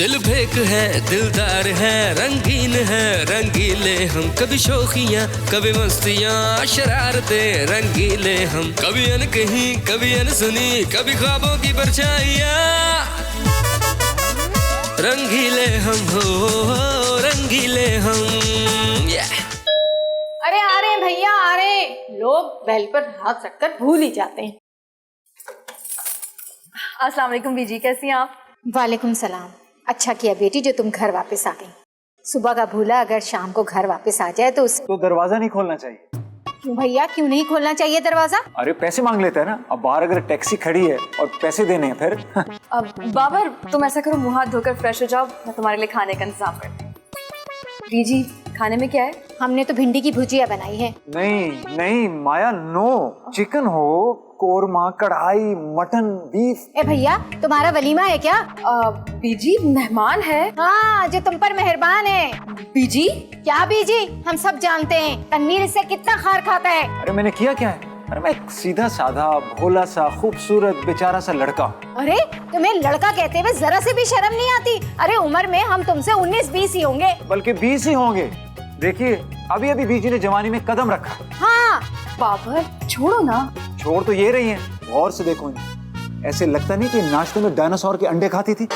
दिल फेक है, दिलदार है, रंगीन है, रंगीले हम। कभी शौकियाँ, कभी मस्तियाँ, शरारतें, रंगीले हम। कभी अनकही, कभी अनसुनी, कभी ख्वाबों की परछाइयाँ। रंगीले हम हो, रंगीले हम। अरे आ रहे हैं भैया, आ रहे हैं। लोग बेल पर हाथ रखकर भूल ही जाते हैं। अस्सलाम वालेकुम बीजी, कैसी हैं आप? वालेकुम सलाम। अच्छा किया बेटी जो तुम घर वापस आ गई। सुबह का भूला अगर शाम को घर वापस आ जाए तो उसे तो दरवाजा नहीं खोलना चाहिए। क्यों भैया, क्यों नहीं खोलना चाहिए दरवाजा? अरे पैसे मांग लेते हैं ना। अब बाहर अगर टैक्सी खड़ी है और पैसे देने हैं फिर। अब बाबर तुम ऐसा करो, मुंह हाथ धोकर फ्रेश हो जाओ, मैं तुम्हारे लिए खाने का इंतजाम करती हूँ। बीजी खाने में क्या है? हमने तो भिंडी की भुजिया बनाई है। नहीं नहीं माया, नो। चिकन हो, कोरमा, कढ़ाई, मटन, बीफ। ए भैया, तुम्हारा वलीमा है क्या? बीजी मेहमान है। हाँ, जो तुम पर मेहरबान है। बीजी? क्या बीजी, हम सब जानते हैं तनवीर इससे कितना खार खाता है। अरे मैंने किया क्या है? अरे मैं एक सीधा साधा भोला सा खूबसूरत बेचारा सा लड़का। अरे तुम्हें लड़का कहते हुए जरा से भी शर्म नहीं आती? अरे उम्र में हम तुमसे 19-20 ही होंगे। बल्कि 20 ही होंगे। देखिए अभी अभी बीजी ने जवानी में कदम रखा। हाँ बाबर छोड़ो ना। छोड़ तो ये रही है, गौर से देखो इन्हें। ऐसे लगता नहीं कि नाश्ते में डायनासोर के अंडे खाती थी।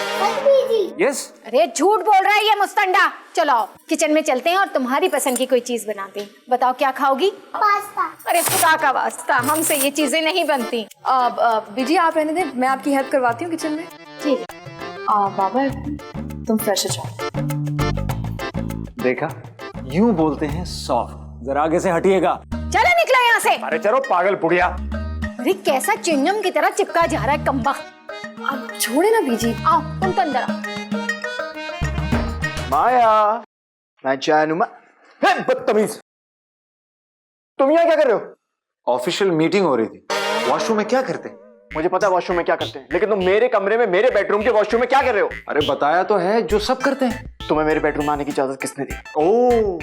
यस। अरे झूठ बोल रहा है ये मुस्तंडा। चलो किचन में चलते हैं और तुम्हारी पसंद की कोई चीज बनाते हैं। बताओ क्या खाओगी? पास्ता। अरे खुदा का वास्ता, हमसे ये चीजें नहीं बनती। बीजी आप रहने दें, मैं आपकी हेल्प करवाती हूँ किचन में। ठीक है। बाबर तुम फ्रेश हो जाओ। देखा, यूं बोलते हैं सॉफ्ट। जरा आगे से हटिएगा। चलो निकलो यहाँ से। अरे चलो पागल बुढ़िया। अरे कैसा चिंगम की तरह चिपका जा रहा है कमबख्त। अब छोड़े ना बीजी। आओ तुम तो अंदर आओ। माया, मैं जानूमा। बदतमीज, तुम यहाँ क्या कर रहे हो? ऑफिशियल मीटिंग हो रही थी। वॉशरूम में क्या करते? मुझे पता है वॉशरूम में क्या करते हैं, लेकिन तुम मेरे कमरे में, मेरे बेडरूम के वॉशरूम में क्या कर रहे हो? अरे बताया तो है जो सब करते हैं। तुम्हें मेरे बेडरूम आने की इजाजत किसने दी? ओ,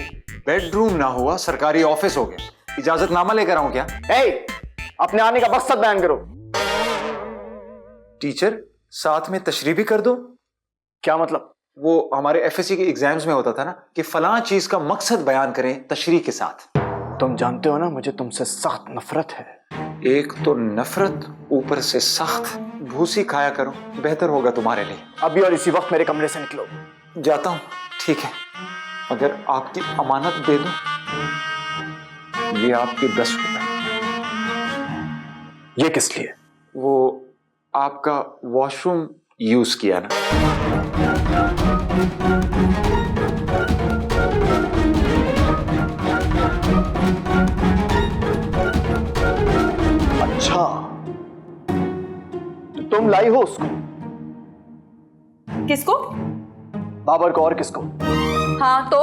बेडरूम ना हुआ सरकारी ऑफिस हो गया। इजाजतनामा लेकर आऊं क्या? अपने आने का मकसद बयान करो। टीचर साथ में तशरीह भी कर दो। क्या मतलब? वो हमारे एफएससी के एग्जाम्स में होता था ना कि फलां चीज का मकसद बयान करें तशरीह के साथ। तुम जानते हो ना मुझे तुमसे सख्त नफरत है। एक तो नफरत, ऊपर से सख्त। भूसी खाया करो, बेहतर होगा तुम्हारे लिए। अभी और इसी वक्त मेरे कमरे से निकलो। जाता हूं। ठीक है, अगर आपकी अमानत दे दो। ये आपके 10 रुपए। ये किस लिए? वो आपका वॉशरूम यूज किया ना। अच्छा, तो तुम लाई हो उसको? किसको? बाबर को। और किसको? हाँ तो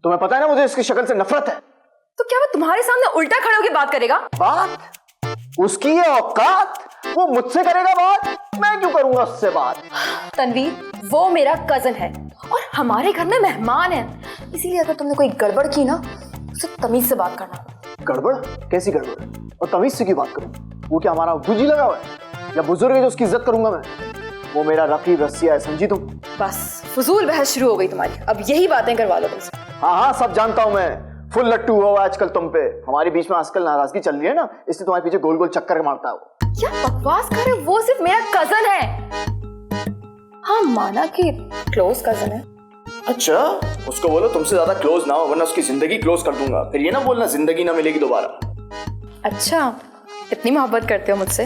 तुम्हें पता है ना मुझे इसकी शक्ल से नफरत है। तो क्या वो तुम्हारे सामने उल्टा खड़े होकर बात करेगा? बात? उसकी ये औकात? वो मुझसे करेगा बात? मैं क्यों करूंगा उससे बात? तनवीर, वो मेरा कजन है और हमारे घर में मेहमान है, इसीलिए अगर तुमने कोई गड़बड़ की ना, उससे तमीज से बात करना। गड़बड़? कैसी गड़बड़? और तमीज से क्यों बात करूं? वो क्या हमारा गुजी लगा हुआ है या बुजुर्ग है जो उसकी इज्जत करूंगा मैं? वो मेरा रकीब रसिया है, समझी तुम? बस फजूल बहस शुरू हो गई तुम्हारी। अब यही बातें करवा लो तुमसे। हाँ सब जानता हूं मैं। फुल लट्टू हो आजकल तुम पे। हमारे बीच में आजकल नाराजगी चल रही है ना, इसलिए तुम्हारे पीछे गोल गोल चक्कर मारता है वो। क्या बकवास कर रहे हो? वो सिर्फ मेरा कजन है। हाँ माना कि क्लोज कजन है। अच्छा, उसको बोलो तुमसे ज्यादा क्लोज ना हो, वरना उसकी जिंदगी क्लोज कर दूंगा। फिर ये ना बोलना जिंदगी ना मिलेगी दोबारा। अच्छा, इतनी मोहब्बत करते हो मुझसे?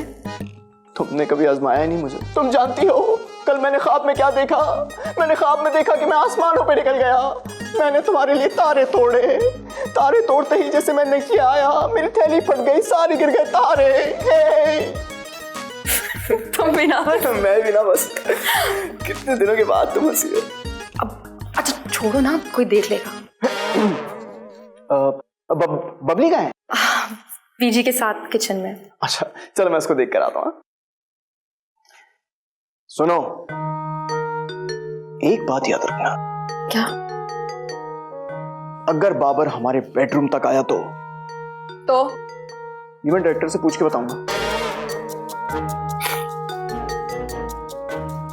तुमने कभी आजमाया नहीं मुझे। तुम जानती हो कल मैंने ख्वाब में क्या देखा? मैंने ख्वाब में देखा कि मैं आसमानों पे निकल गया। मैंने तुम्हारे लिए तारे तोड़े। तारे तोड़ते ही जैसे मैं नीचे आया, मेरी थैली फट गई, सारे गिर गए तारे। तुम भी ना। मैं भी ना। बस कितने दिनों के बाद तुम हंसी हो। अब अच्छा छोड़ो ना, कोई देख लेगा। बबली कहाँ है? बीजी के साथ किचन में। अच्छा चलो मैं उसको देख कर आता हूँ। सुनो, एक बात याद रखना। क्या? अगर बाबर हमारे बेडरूम तक आया तो इवेंट डायरेक्टर से पूछ के बताऊंगा।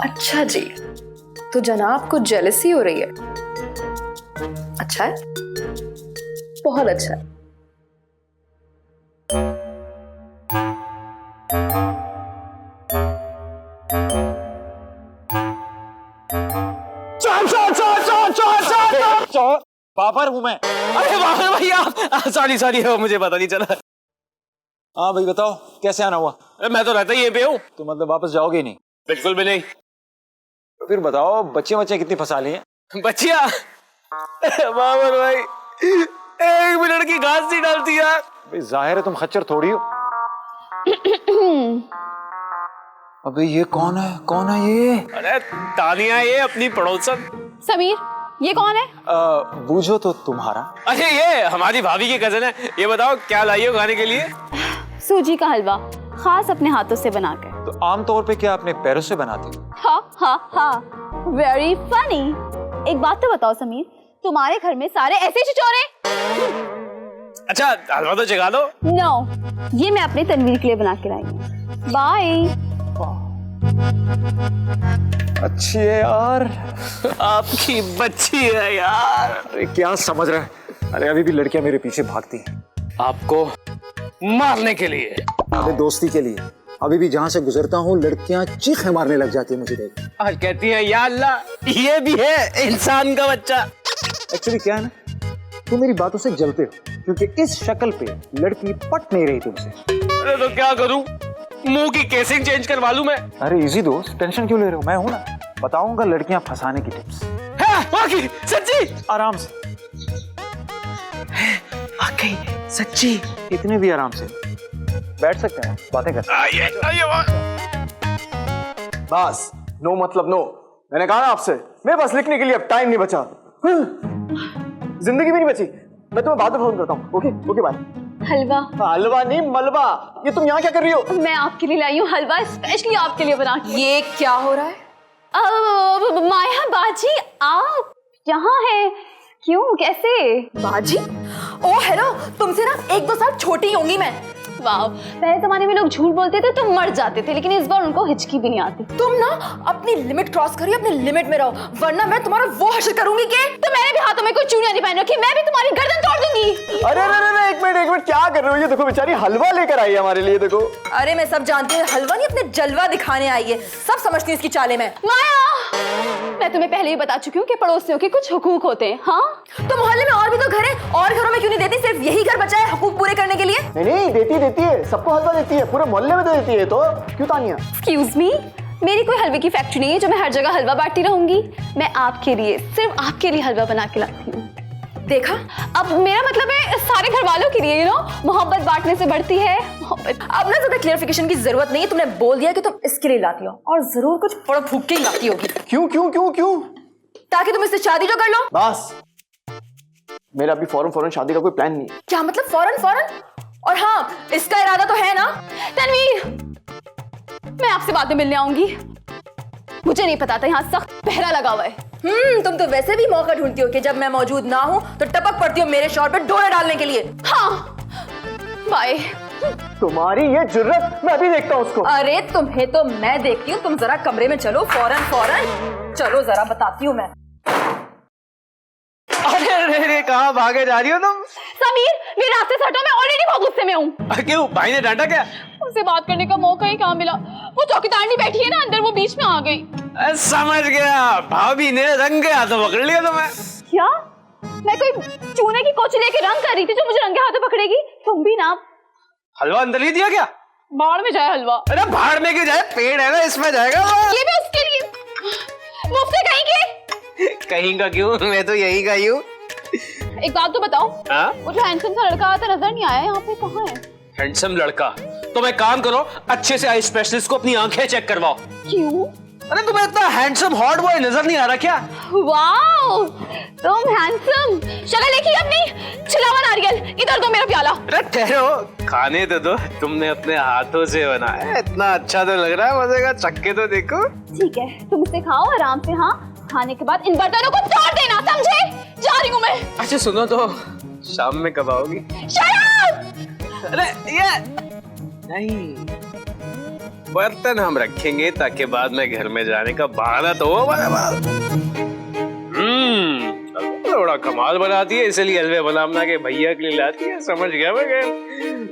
अच्छा जी, तो जनाब को जेलसी हो रही है। अच्छा है, बहुत अच्छा है। बाबर हूं मैं। अरे बाबर भैया, सॉरी मुझे पता नहीं चला। हाँ भाई बताओ कैसे आना हुआ? अरे मैं तो रहता ही यहीं पे हूँ। तो मतलब वापस जाओगे ही नहीं? बिल्कुल भी नहीं। तो फिर बताओ बच्चे कितनी फंसा ली हैं? बच्चिया बाबर भाई, एक मिनट की घास नहीं डालती यार। भाई जाहिर है तुम खच्चर थोड़ी हो। अबे ये कौन है ये? अरे तानिया, ये अपनी पड़ोसन। समीर, ये कौन है? बूझो तो तुम्हारा। अरे ये हमारी भाभी की कजन है। ये बताओ क्या लाई हो खाने के लिए? सूजी का हलवा, खास अपने हाथों से बनाकर। तो आमतौर पे क्या अपने पैरों से बनाती हो? हा वेरी फनी। एक बात तो बताओ समीर, तुम्हारे घर में सारे ऐसे छिछोरे? अच्छा हलवा तो जगा दो। नो, ये मैं अपने तनवीर के लिए बना के लाई हूँ। बाय। अच्छी है यार। आपकी बच्ची है यार। अरे क्या समझ रहा है? अरे अभी भी लड़कियां मेरे पीछे भागती हैं। आपको मारने के लिए। अबे दोस्ती के लिए। अभी भी जहाँ से गुजरता हूँ लड़कियां चीखें मारने लग जाती है मुझे देख। आज कहती है या अल्लाह, ये भी है इंसान का बच्चा। एक्चुअली क्या है ना, तुम मेरी बातों से जलते हो क्योंकि इस शक्ल पे लड़की पट नहीं रही तुमसे। अरे तो क्या करूं, मुंह की केसिंग चेंज करवा लूं मैं? अरे इजी दोस्त, टेंशन क्यों ले रहे हो? मैं हूं ना, बताऊंगा लड़कियां फंसाने की टिप्स। वाकई सच्ची? आराम से। वाकई सच्ची? इतने भी आराम से बैठ सकते हैं, बातें कर। आइए बस नो मतलब नो। मैंने कहा ना आपसे, मेरे पास लिखने के लिए अब टाइम नहीं बचा, जिंदगी भी नहीं बची। मैं तुम्हें बाद में फोन करता हूँ। Okay bye. हलवा? हलवा नहीं मलबा। ये तुम यहाँ क्या कर रही हो? मैं आपके लिए लाई हूँ हलवा, स्पेशली आपके लिए बना के। ये क्या हो रहा है? माया बाजी, आप यहाँ हैं? क्यों, कैसे? बाजी? ओ हेलो, तुमसे ना 1-2 साल छोटी होंगी मैं। वाह, पहले जमाने में लोग झूठ बोलते थे तो मर जाते थे, लेकिन इस बार उनको हिचकी भी नहीं आती। तुम ना अपनी लिमिट क्रॉस करिए, अपनी लिमिट में रहो, वरना मैं तुम्हारा वो हश्र करूंगी कि तो मैंने भी हाथों में कोई चूड़ियां नहीं पहन रखी, मैं भी तुम्हारी गर्दन तोड़ दूंगी। अरे एक मिनट क्या कर रहे हो? ये देखो बेचारी हलवा लेकर आई है हमारे लिए। देखो। अरे मैं सब जानती हूँ, हलवा नहीं अपने जलवा दिखाने आई है। सब समझती हूँ इसकी चालें मैं। माया, मैं तुम्हें पहले ही बता चुकी हूँ कि पड़ोसियों के कुछ हुकूक होते हैं। हाँ, तो मोहल्ले में और भी तो घर है, और घरों में क्यों नहीं देती? सिर्फ यही घर बचा है हुकूक पूरे करने के लिए? नहीं देती है, सबको हलवा देती है, पूरे मोहल्ले में देती है। तो क्यों तानिया? एक्सक्यूज मी, मेरी कोई हलवे की फैक्ट्री नहीं है जो मैं हर जगह हलवा बांटती रहूंगी। मैं आपके लिए, सिर्फ आपके लिए हलवा बना के लाती हूँ। देखा, अब मेरा मतलब है सारे घर वालों के लिए, मोहब्बत बांटने से बढ़ती है मोहब्बत। अब ना ज्यादा क्लियरिफिकेशन की जरूरत नहीं है। तुमने बोल दिया कि तुम इसके लिए लाती हो, और जरूर कुछ बड़ा फूक के ही लाती होगी। क्यों? ताकि तुम इससे शादी जो कर लो। बस मेरा अभी फौरन शादी का कोई प्लान नहीं है। क्या मतलब फौरन? और हाँ, इसका इरादा तो है ना? तनवीर, मैं आपसे बाद में मिलने आऊंगी। मुझे नहीं पता था यहाँ सख्त पहरा लगा हुआ है। तुम तो वैसे भी मौका ढूंढती हो कि जब मैं मौजूद ना हूं तो टपक पड़ती हो मेरे शौहर पे डोरे डालने के लिए। हाँ, बाय। तुम्हारी ये जुर्रत, मैं अभी देखता हूँ उसको। अरे तुम्हें तो मैं देखती हूँ, तुम जरा कमरे में चलो, फौरन चलो, जरा बताती हूँ मैं। अरे कहाँ भागे जा रही हो तुम? समीर, मेरे रास्ते से हटो, मैं ऑलरेडी बहुत गुस्से में हूँ। क्यों, भाई ने डांटा क्या? उनसे बात करने का मौका ही कहाँ मिला। वो चौकीदारनी बैठी है ना अंदर, वो बीच में आ गई। समझ गया, भाभी ने रंगे हाथों पकड़ लिया तुम्हें। क्या? मैं कोई चूने की कोची लेके रंग कर रही थी जो मुझे रंगे हाथों पकड़ेगी? तुम भी ना। हलवा अंदर नहीं दिया क्या? बाढ़ में जाए हलवा। अरे भाड़ में क्यों जाए, पेड़ है ना, इसमें जाएगा। ये भी उसके लिए मुफ्त कहीं के। कहीं का क्यों, मैं तो यही का ही हूँ। एक बात तो बताओ, हाँ? वो जो हैंडसम सा लड़का आता नजर नहीं आया यहाँ पे, कहाँ है? हैंडसम लड़का? तुम एक काम करो, अच्छे से आई स्पेशलिस्ट को अपनी आंखें चेक करवाओ। क्यों? अरे तुम्हें इतना हैंडसम हॉट बॉय नजर नहीं आ रहा क्या? वाओ, तुम हैंडसम। शक्ल देखी अपनी? छिलावा नारियल, इधर दो मेरा प्याला। अरे ठहरो, खाने तो दो, तुमने अपने हाथों से बनाया है, इतना अच्छा तो लग रहा है, मजे का, चक्के तो देखो। ठीक है, तुम इसे खाओ आराम से। हाँ, खाने के बाद इन बर्तनों को तोड़ देना, समझे? जा रही हूँ मैं। अच्छा सुनो तो, शाम में कब आओगी? Shut up! अरे ये नहीं, बर्तन हम रखेंगे ताकि बाद में घर में जाने का बहाना तो हो हमारे पास। थोड़ा कमाल बनाती है, इसलिए हलवे बना के भैया के लिए लाती है। समझ गया मैं।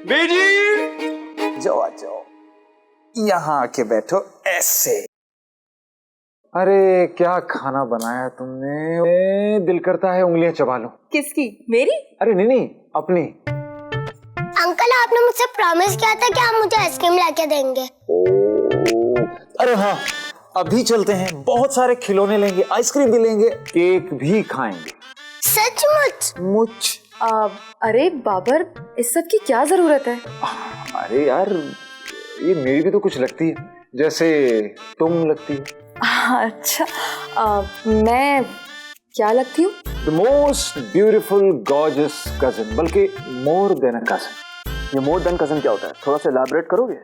बेजी जाओ आ जाओ, यहाँ आके बैठो ऐसे। अरे क्या खाना बनाया तुमने, दिल करता है उंगलियां चबा लूं। किसकी? मेरी? अरे नहीं अपनी। अंकल आपने मुझसे प्रॉमिस किया था कि आप मुझे आइसक्रीम लाके देंगे। अरे हाँ, अभी चलते हैं, बहुत सारे खिलौने लेंगे, आइसक्रीम भी लेंगे, केक भी खाएंगे। सचमुच? मुझ अरे बाबर, इस सब की क्या जरूरत है? अरे यार, ये मेरी भी तो कुछ लगती है, जैसे तुम लगती हो। अच्छा, मैं क्या लगती हूँ? The most beautiful, gorgeous cousin, बल्कि more than a cousin। ये मोर देन कजन क्या होता है, थोड़ा सा एलैबोरेट करोगे?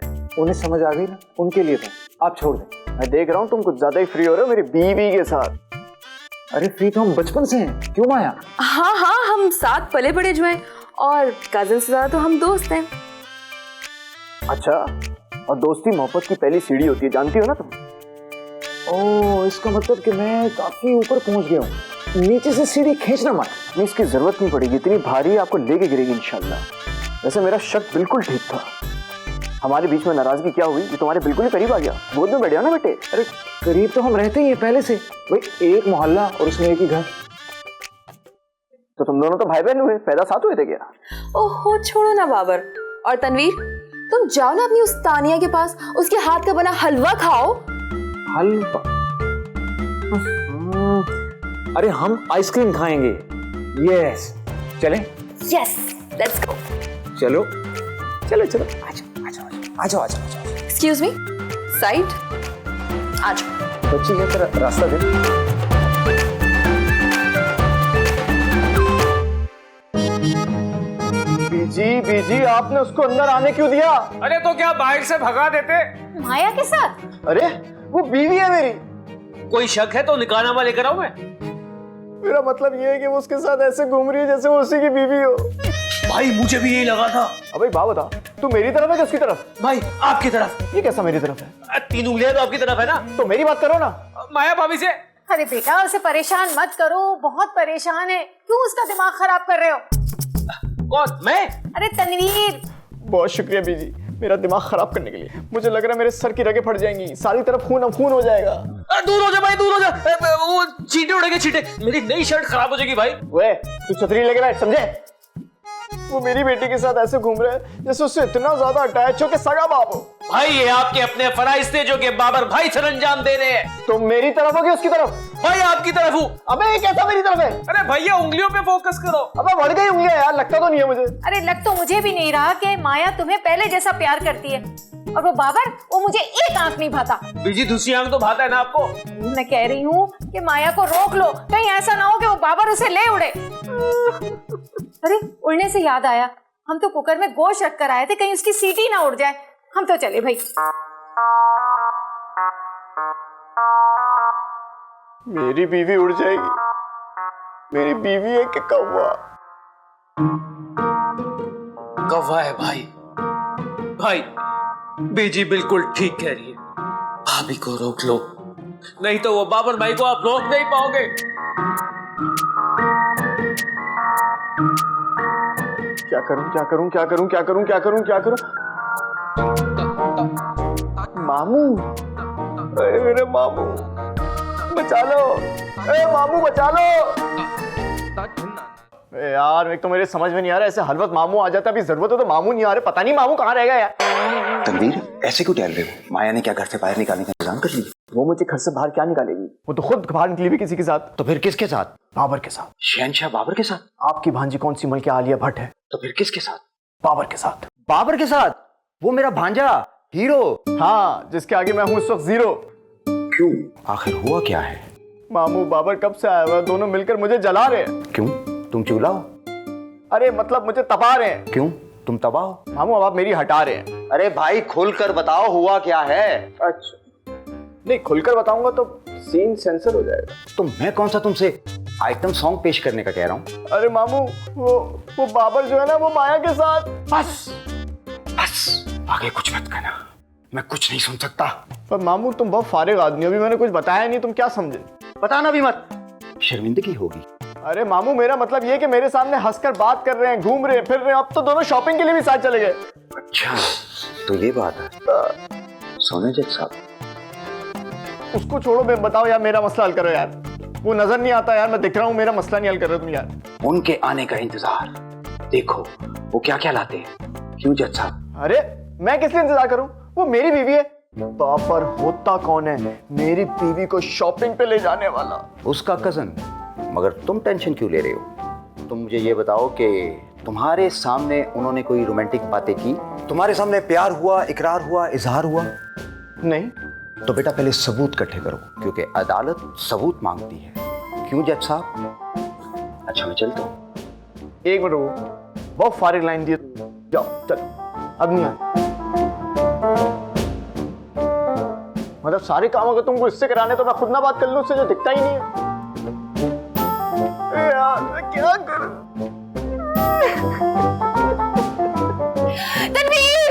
उन्हें समझ आ गई ना, उनके लिए था, आप छोड़ दें। मैं देख रहा हूँ तुम कुछ ज्यादा ही फ्री हो रहे हो मेरी बीवी के साथ। अरे फ्री तो हम बचपन से हैं, क्यों माया? हाँ हाँ, हम साथ पले बड़े जो हैं, और कजन से ज्यादा तो हम दोस्त हैं। अच्छा, और दोस्ती मोहब्बत की पहली सीढ़ी होती है, जानती हो ना तुम? ओह, इसका मतलब कि मैं काफी ऊपर पहुंच गया हूँ, नीचे से सीढ़ी खींचना मत। नहीं, इसकी जरूरत नहीं पड़ेगी, इतनी भारी आपको लेके गिरेगी इंशाल्लाह। वैसे मेरा शक बिल्कुल ठीक था, हमारे बीच में नाराजगी क्या हुई, ये तुम्हारे बिल्कुल ही करीब आ गया। गोद में बैठ जाओ ना बेटे। अरे करीब तो हम रहते ही हैं पहले से, भाई एक मोहल्ला और उसमें एक ही घर। तो तुम दोनों तो भाई बहन हुए, पैदा साथ हुए थे क्या? ओहो, छोड़ो ना बाबर। और तनवीर, तुम जाओ ना अपनी उस तानिया के पास, उसके हाथ का बना हलवा खाओ। हलवा? अरे हम आइसक्रीम खाएंगे। यस, चलें? Yes, let's go. चलो चलो चलो, आ जाओ। एक्सक्यूज मी, साइड आ जाओ। बच्ची है, तेरा रास्ता दे। बीजी आपने उसको अंदर आने क्यों दिया? अरे तो क्या बाहर से भगा देते? माया के साथ? अरे वो बीवी है मेरी। कोई शक है तो निकाहनामा लेकर आऊं मैं? मेरा मतलब ये है कि वो उसके साथ ऐसे घूम रही है जैसे वो उसी की बीवी हो। भाई मुझे भी यही लगा था। अबे बात बता, तू मेरी तरफ है कि उसकी तरफ? भाई आपकी तरफ। ये कैसा मेरी तरफ है? 3 उंगलियां तो आपकी तरफ है ना। तो मेरी बात करो ना। माया भाभी से। अरे बेटा, उसे परेशान मत करो, बहुत परेशान है, क्यों उसका दिमाग खराब कर रहे हो? कौन? मैं? अरे तनवीर। बहुत शुक्रिया बीजी, मेरा दिमाग खराब करने के लिए। मुझे लग रहा है मेरे सर की रगें फट जाएंगी, सारी तरफ खून हो जाएगा। दूर हो जा भाई, दूर हो जा। वो चींटे उड़ेंगे, चींटे। मेरी नई शर्ट खराब हो जाएगी भाई। वे, तू छतरी लेके बैठ, समझे? वो मेरी बेटी के साथ ऐसे घूम रहे हैं जैसे उससे इतना ज्यादा अटैच हो कि सगा बाप हो। भाई ये आपके अपने फराइज थे जो कि बाबर भाई सर अंजाम दे रहे हैं। तो मेरी तरफ हो कि उसकी तरफ? भाई आपकी तरफ हूँ। अबे ये कैसा मेरी तरफ है? अरे भैया उंगलियों पे फोकस करो। अबे बढ़ गई उंगलियां यार, लगता तो नहीं है मुझे। अरे लग तो मुझे भी नहीं रहा कि माया तुम्हें पहले जैसा प्यार करती है, और वो बाबर, वो मुझे एक आंख नहीं भाता। बीजी दूसरी आंख तो भाता है ना आपको। मैं कह रही हूँ कि माया को रोक लो, कहीं ऐसा ना हो कि वो बाबर उसे ले उड़े। अरे उड़ने से याद आया, हम तो कुकर में गोश्त रख कर आए थे, कहीं उसकी सीटी ना उड़ जाए। हम तो चले भाई। मेरी बीवी उड़ जाएगी, मेरी बीवी है कि कौवा? कौवा है भाई। भाई बीजी बिल्कुल ठीक कह रही है, भाभी को रोक लो, नहीं तो वो बाबर भाई को आप रोक नहीं पाओगे। क्या करूं? मामू, अरे मेरे मामू, बचा लो, मामू बचा लो। यार एक तो मेरे समझ में नहीं आ रहा, ऐसे हर वक्त मामू आ जाता, अभी जरूरत हो तो मामू नहीं आ रहे, पता नहीं मामू कहाँ रह गया यार। तनवीर, ऐसे क्यों टहल रहे हो? माया ने क्या घर से बाहर निकालने का इंतजाम कर लिया? वो मुझे घर से बाहर क्या निकालेगी, वो तो खुद बाहर निकली भी किसी के साथ। तो फिर किसके साथ? बाबर के साथ। शहनशाह बाबर के साथ? आपकी भांजी कौन सी मलके आलिया भट्ट है। तो फिर किसके साथ? बाबर के साथ। बाबर के साथ? वो मेरा भांजा हीरो। हाँ, जिसके आगे मैं हूँ इस वक्त जीरो। क्यों, आखिर हुआ क्या है? मामू, बाबर कब से आया हुआ, दोनों मिलकर मुझे जला रहे हैं। क्यों, तुम चूल्हा हो? अरे मतलब मुझे तपा रहे हैं। क्यों, तुम तबाह हो? मामू अब आप मेरी हटा रहे हैं। अरे भाई खुलकर बताओ, हुआ क्या है? अच्छा, नहीं खुलकर बताऊंगा तो सीन सेंसर हो जाएगा। तो मैं कौन सा तुमसे आइटम सॉन्ग पेश करने का कह रहा हूँ? अरे मामू, वो बाबर जो है ना, वो माया के साथ। बस आगे कुछ मत कहना, मैं कुछ नहीं सुन सकता। पर मामू तुम बहुत फारिग आदमी हो, अभी मैंने कुछ बताया नहीं, तुम क्या समझे? बताना भी मत, शर्मिंदगी होगी। अरे मामू मेरा मतलब ये कि मेरे सामने हंसकर बात कर रहे हैं, घूम रहे हैं, फिर रहे हैं, अब तो दोनों शॉपिंग के लिए भी साथ चले गए। अच्छा तो ये बात है। सोने जट साहब, उसको छोड़ो, मैं बताओ यार, मेरा मसला हल करो यार। वो नजर नहीं आता यार, मैं दिख रहा हूँ, मेरा मसला नहीं हल कर रहे तुम यार। उनके आने का इंतजार, देखो वो क्या क्या लाते हैं। क्यों जट साहब? अरे मैं किस लिए इंतजार करूं, वो मेरी बीवी है। बाबर होता कौन है? मेरी बीवी को शॉपिंग पे ले जाने वाला। उसका कजन। मगर तुम टेंशन क्यों ले रहे हो? तुम मुझे ये बताओ कि तुम्हारे सामने उन्होंने कोई रोमांटिक बातें की? तुम्हारे सामने प्यार हुआ, इकरार हुआ, इजहार हुआ? नहीं। तो बेटा पहले सबूत इकट्ठे करो, क्योंकि अदालत सबूत मांगती है। क्यों जज साहब? अच्छा मैं चलता हूँ। एक मिनट रुको, बहुत फारिग लाइन दी, जाओ चल, अब नहीं आए। मतलब सारे काम अगर तुमको इससे कराने तो मैं खुद ना बात कर लूं, उससे जो दिखता ही नहीं है। यार मैं क्या करूं? तनवीर,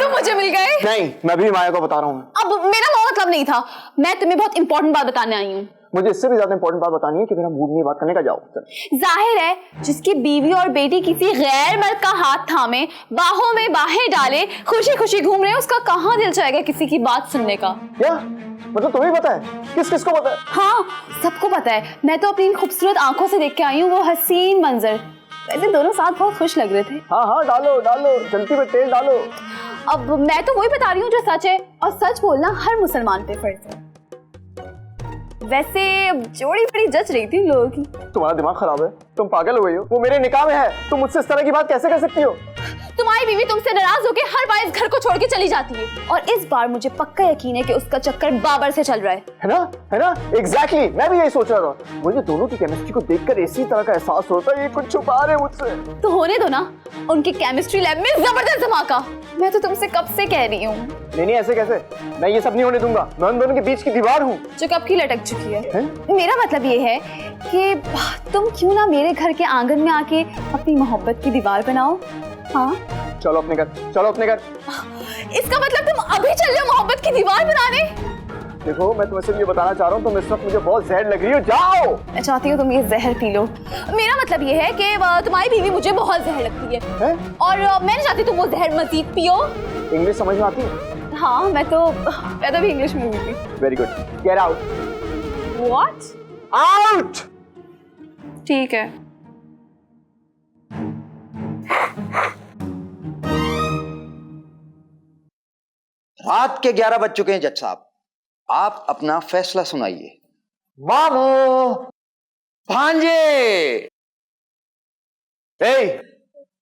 तुम मुझे मिल गए। नहीं, मैं भी माया को बता रहा हूँ। अब मेरा वो मतलब नहीं था, मैं तुम्हें बहुत इंपॉर्टेंट बात बताने आई हूँ। मुझे इससे भी ज्यादा इंपॉर्टेंट बात बतानी है कि मेरा मूड नहीं बात करने का। जाओ चल। जाहिर है जिसकी बीवी और बेटी किसी गैर मर्द का हाथ थामे, बाहों में बाहें डाले, खुशी खुशी घूम रहे हैं, उसका कहाँ दिल चाहेगा किसी की बात सुनने का? क्या मतलब तुम्हें पता है? किस किस को पता है? हाँ सबको पता है। मैं तो अपनी खूबसूरत आंखों से देख के आई हूँ वो हसीन मंजर। वैसे दोनों साथ बहुत खुश लग रहे थे। हाँ हाँ डालो डालो, जल्दी में तेल डालो। अब मैं तो वही बता रही हूँ जो सच है, और सच बोलना हर मुसलमान पे फर्ज है। वैसे जोड़ी बड़ी जच रही थी उन लोगों की। तुम्हारा दिमाग खराब है, तुम पागल हो गई हो। वो मेरे निकाह में है, तुम मुझसे इस तरह की बात कैसे कर सकती हो? तुम्हारी बीवी तुमसे नाराज होकर हर बार इस घर को छोड़ के चली जाती है, और इस बार मुझे पक्का यकीन है कि उसका चक्कर बाबर से चल रहा है ना? है ना? एग्जैक्टली, मैं भी यही सोच रहा था। मुझे दोनों की केमिस्ट्री को देखकर इसी तरह का एहसास होता है ये कुछ छुपा रहे मुझसे। तो होने दो ना, उनकी केमिस्ट्री लैब में जबरदस्त धमाका। मैं तो तुमसे कब से कह रही हूँ। नहीं ऐसे कैसे, मैं ये सब नहीं होने दूंगा। मैं उन दोनों के बीच की दीवार हूँ जो कब की लटक चुकी है। मेरा मतलब ये है कि तुम क्यों ना मेरे घर के आंगन में आके अपनी मोहब्बत की दीवार बनाओ। हाँ चलो अपने घर, चलो अपने घर। इसका मतलब तुम अभी चल रहे हो मोहब्बत की दीवार बनाने? देखो मैं तुम्हें सिर्फ ये बताना चाह रहा हूँ, तुम इस वक्त मुझे बहुत जहर लग रही हो। जाओ। मैं चाहती हूँ तुम ये जहर पी लो। मेरा मतलब ये है कि तुम्हारी बीवी मुझे बहुत जहर लगती है, और मैं नहीं चाहती तुम वो जहर मजीद पियो। इंग्लिश समझ में आती है? हाँ मैं तो भी इंग्लिश में हुई थी। Very good, get out. What? Out. ठीक है। रात के 11 बज चुके हैं जज साहब, आप अपना फैसला सुनाइए। मामू भांजे,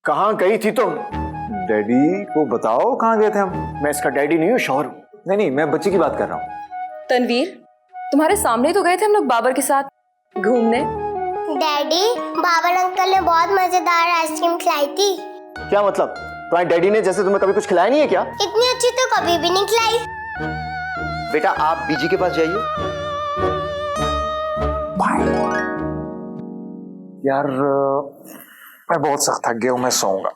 कहाँ गई थी तुम? डैडी को बताओ कहाँ गए थे हम। मैं इसका डैडी नहीं हूँ, शौहर हूँ। नहीं मैं बच्चे की बात कर रहा हूँ। तनवीर, तुम्हारे सामने तो गए थे हम लोग बाबर के साथ घूमने। डैडी, बाबर अंकल ने बहुत मजेदार आइसक्रीम खिलाई थी। क्या मतलब? तुम्हारे डैडी ने जैसे तुम्हें कभी कुछ खिलाया नहीं है क्या? इतनी अच्छी तो कभी भी नहीं खिलाई। बेटा आप बीजी के पास जाइए। यार मैं बहुत सख्त थक गया हूँ, मैं सोऊंगा।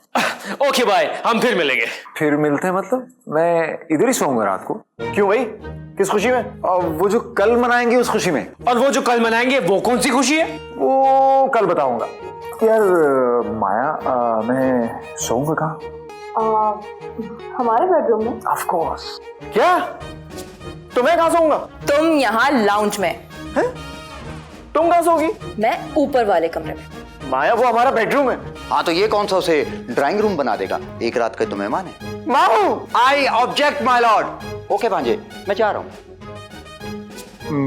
ओके बाय, हम फिर मिलेंगे। फिर मिलते हैं मतलब? मैं इधर ही सोऊंगा रात को। क्यों भाई, किस खुशी में? और वो जो कल मनाएंगे उस खुशी में। और वो जो कल मनाएंगे वो कौन सी खुशी है? वो कल बताऊंगा। यार माया, मैं सोऊंगा कहाँ? हमारे बेडरूम में। Of course. क्या? तो मैं कहाँ सोऊंगा? तुम यहाँ लाउंज में। है? तुम कहाँ सोगी? मैं ऊपर वाले कमरे में। माया वो हमारा बेडरूम है। हाँ तो ये कौन सा उसे ड्राइंग रूम बना देगा? एक रात के तो मेहमान है। मामू, I object my Lord. Okay भांजे, मैं जा रहा हूँ।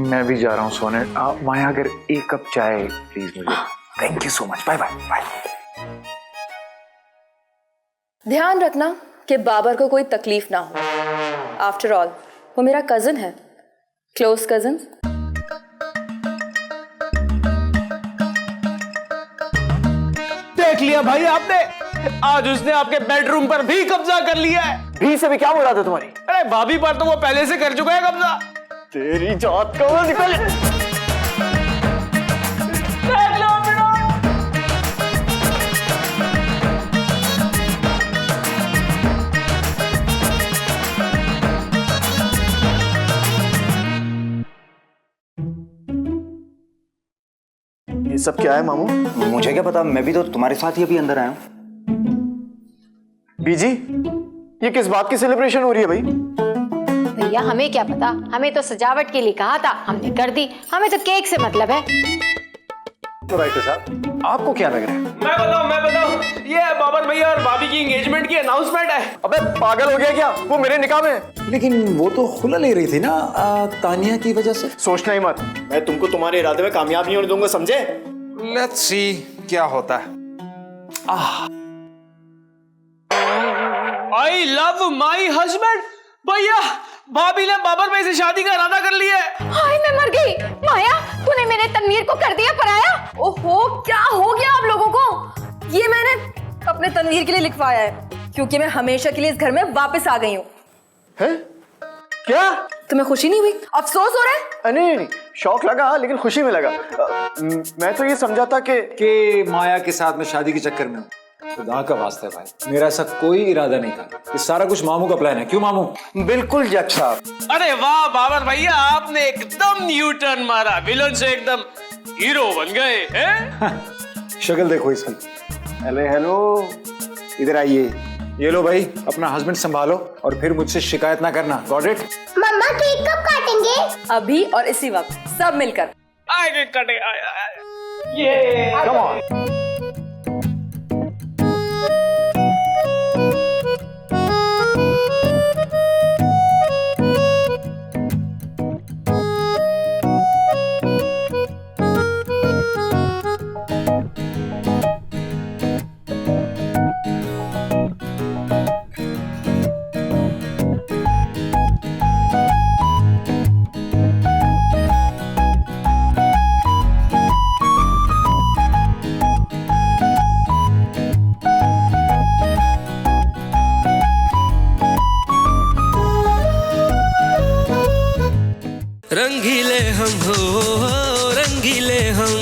मैं भी जा रहा हूँ सोने। माया अगर एक कप चाय प्लीज मुझे। Thank you so much. Bye bye bye. ध्यान रखना कि बाबर को कोई तकलीफ ना हो। आफ्टर ऑल वो मेरा कजन है, क्लोज कजन। देख लिया भाई आपने, आज उसने आपके बेडरूम पर भी कब्जा कर लिया है। भी से भी क्या मुराद है तुम्हारी? अरे भाभी पर तो वो पहले से कर चुका है कब्जा। तेरी जात का वो निकल। ये सब क्या है मामू? मुझे क्या पता, मैं भी तो तुम्हारे साथ ही अभी अंदर आया हूँ। बीजी, ये किस बात की सेलिब्रेशन हो रही है भाई? भैया हमें क्या पता, हमें तो सजावट के लिए कहा था, हमने कर दी। हमें तो केक से मतलब है। तो राइटर साहब, आपको क्या लग रहा है? मैं बताऊं, ये बाबर भैया और भाभी की एंगेजमेंट की अनाउंसमेंट है। अबे पागल हो गया क्या? वो मेरे निकाह में। लेकिन वो तो खुला ले रही थी ना तानिया की वजह से। सोचना ही मत, मैं तुमको तुम्हारे इरादे में कामयाब नहीं होने दूंगा, समझे? लेट्स सी क्या होता है। I love my husband. भैया भाभी ने बाबर भाई से शादी का इरादा कर लिया है। हाय मैं मर गई। माया तूने मेरे तनवीर को कर दिया पराया। ओहो, क्या हो गया आप लोगों को? ये मैंने अपने तनवीर के लिए लिखवाया है, क्योंकि मैं हमेशा के लिए इस घर में वापस आ गई हूँ। हैं? क्या? तुम्हें खुशी नहीं हुई? अफसोस हो रहा है? नहीं, शौक लगा लेकिन खुशी में लगा। मैं तो ये समझा था कि माया के साथ में शादी के चक्कर में खुदा का वास्ता है भाई, मेरा ऐसा कोई इरादा नहीं था। ये सारा कुछ मामू का प्लान है। क्यों मामू? बिल्कुल जज साहब। अरे वाह बाबर भैया, आपने एकदम न्यू टर्न मारा, विलन से एकदम हीरो बन गए हैं? शक्ल देखो इसकी। हेलो, इधर आइए। ये लो भाई, अपना हस्बैंड संभालो और फिर मुझसे शिकायत ना करना। Got it? मम्मा केक कब काटेंगे? अभी और इसी वक्त, सब मिलकर। आए कटे ये कम ऑन। रंगीले हम हो रंगीले हम,